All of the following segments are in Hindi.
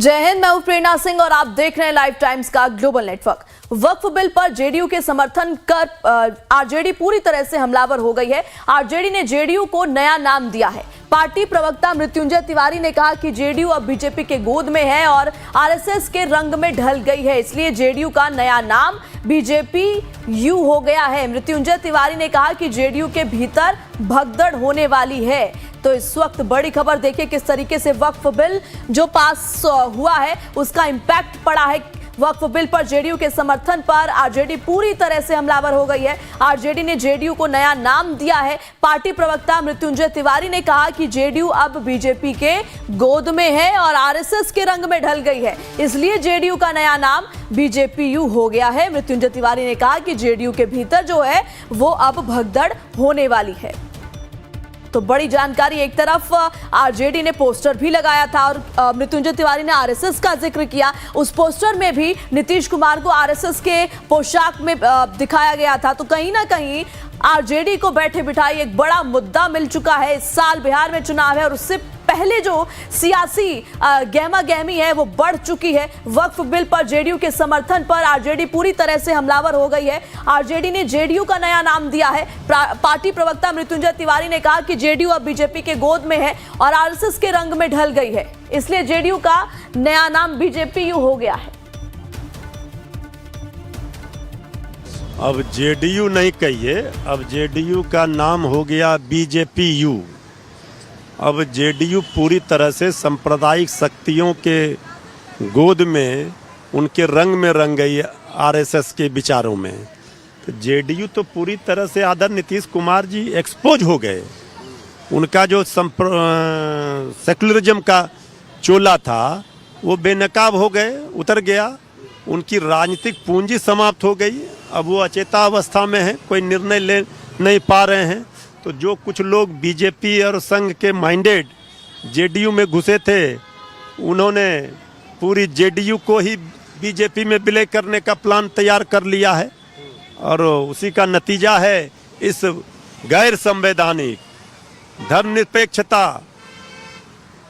जय हिंद, मैं हूं प्रेरणा सिंह और आप देख रहे हैं लाइव टाइम्स का ग्लोबल नेटवर्क। वक्फ बिल पर जेडीयू के समर्थन कर आरजेडी पूरी तरह से हमलावर हो गई है। आरजेडी ने जेडीयू को नया नाम दिया है। पार्टी प्रवक्ता मृत्युंजय तिवारी ने कहा कि जेडीयू अब बीजेपी के गोद में है और आरएसएस के रंग में ढल गई है, इसलिए जेडीयू का नया नाम बीजेपी यू हो गया है। मृत्युंजय तिवारी ने कहा कि जेडीयू के भीतर भगदड़ होने वाली है। तो इस वक्त बड़ी खबर देखिए किस तरीके से वक्फ बिल जो पास हुआ है उसका इंपैक्ट पड़ा है। वक्फ बिल पर जेडीयू के समर्थन पर आरजेडी पूरी तरह से हमलावर हो गई है। आरजेडी ने जेडीयू को नया नाम दिया है। पार्टी प्रवक्ता मृत्युंजय तिवारी ने कहा कि जेडीयू अब बीजेपी के गोद में है और आरएसएस के रंग में ढल गई है, इसलिए जेडीयू का नया नाम बीजेपी यू हो गया है। मृत्युंजय तिवारी ने कहा कि जेडीयू के भीतर जो है वो अब भगदड़ होने वाली है। तो बड़ी जानकारी, एक तरफ आरजेडी ने पोस्टर भी लगाया था और मृत्युंजय तिवारी ने आरएसएस का जिक्र किया। उस पोस्टर में भी नीतीश कुमार को आरएसएस के पोशाक में दिखाया गया था। तो कहीं ना कहीं आरजेडी को बैठे बिठाई एक बड़ा मुद्दा मिल चुका है। इस साल बिहार में चुनाव है और उससे पहले जो सियासी गहमा गहमी है वो बढ़ चुकी है। वक्फ बिल पर जेडीयू के समर्थन पर आरजेडी पूरी तरह से हमलावर हो गई है। आरजेडी ने जेडीयू का नया नाम दिया है। पार्टी प्रवक्ता मृत्युंजय तिवारी ने कहा कि जेडीयू अब बीजेपी के गोद में है और आरएसएस के रंग में ढल गई है, इसलिए जेडीयू का नया नाम बीजेपी यू हो गया है। अब जेडीयू नहीं कहिए, अब जेडीयू का नाम हो गया बीजेपी यू। अब जेडीयू पूरी तरह से सांप्रदायिक शक्तियों के गोद में, उनके रंग में रंग गई आरएसएस के विचारों में। तो जेडीयू तो पूरी तरह से आदरणीय नीतीश कुमार जी एक्सपोज हो गए। उनका जो सेकुलरिज्म का चोला था वो बेनकाब हो गए, उतर गया। उनकी राजनीतिक पूंजी समाप्त हो गई। अब वो अचेता अवस्था में है, कोई निर्णय ले नहीं पा रहे हैं। तो जो कुछ लोग बीजेपी और संघ के माइंडेड जेडीयू में घुसे थे, उन्होंने पूरी जेडीयू को ही बीजेपी में विलय करने का प्लान तैयार कर लिया है और उसी का नतीजा है इस गैर संवैधानिक धर्मनिरपेक्षता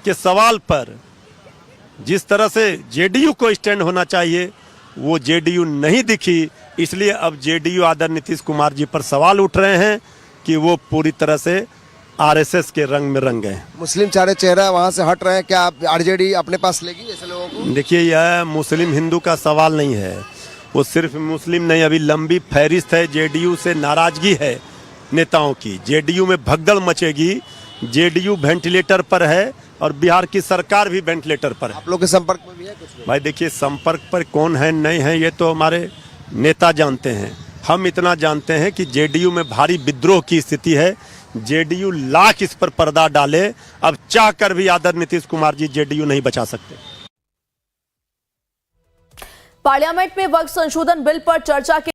के सवाल पर जिस तरह से जेडीयू को स्टैंड होना चाहिए वो जेडीयू नहीं दिखी। इसलिए अब जेडीयू आदरणीय नीतीश कुमार जी पर सवाल उठ रहे हैं कि वो पूरी तरह से आरएसएस के रंग में रंग गए। मुस्लिम चारे चेहरा वहाँ से हट रहे हैं, क्या आरजेडी अपने पास लेगी ऐसे लोगों को? देखिए, यह मुस्लिम हिंदू का सवाल नहीं है। वो सिर्फ मुस्लिम नहीं, अभी लंबी फहरिस्त है। जेडीयू से नाराजगी है नेताओं की, जेडीयू में भगदड़ मचेगी। जेडीयू वेंटिलेटर पर है और बिहार की सरकार भी वेंटिलेटर पर है। आप लोग के संपर्क में भी है कुछ? भाई देखिए, संपर्क पर कौन है नहीं है ये तो हमारे नेता जानते हैं। हम इतना जानते हैं कि जेडीयू में भारी विद्रोह की स्थिति है। जेडीयू लाख इस पर पर्दा डाले, अब चाहकर भी आदरणीय नीतीश कुमार जी जेडीयू नहीं बचा सकते। पार्लियामेंट में वक्फ संशोधन बिल पर चर्चा के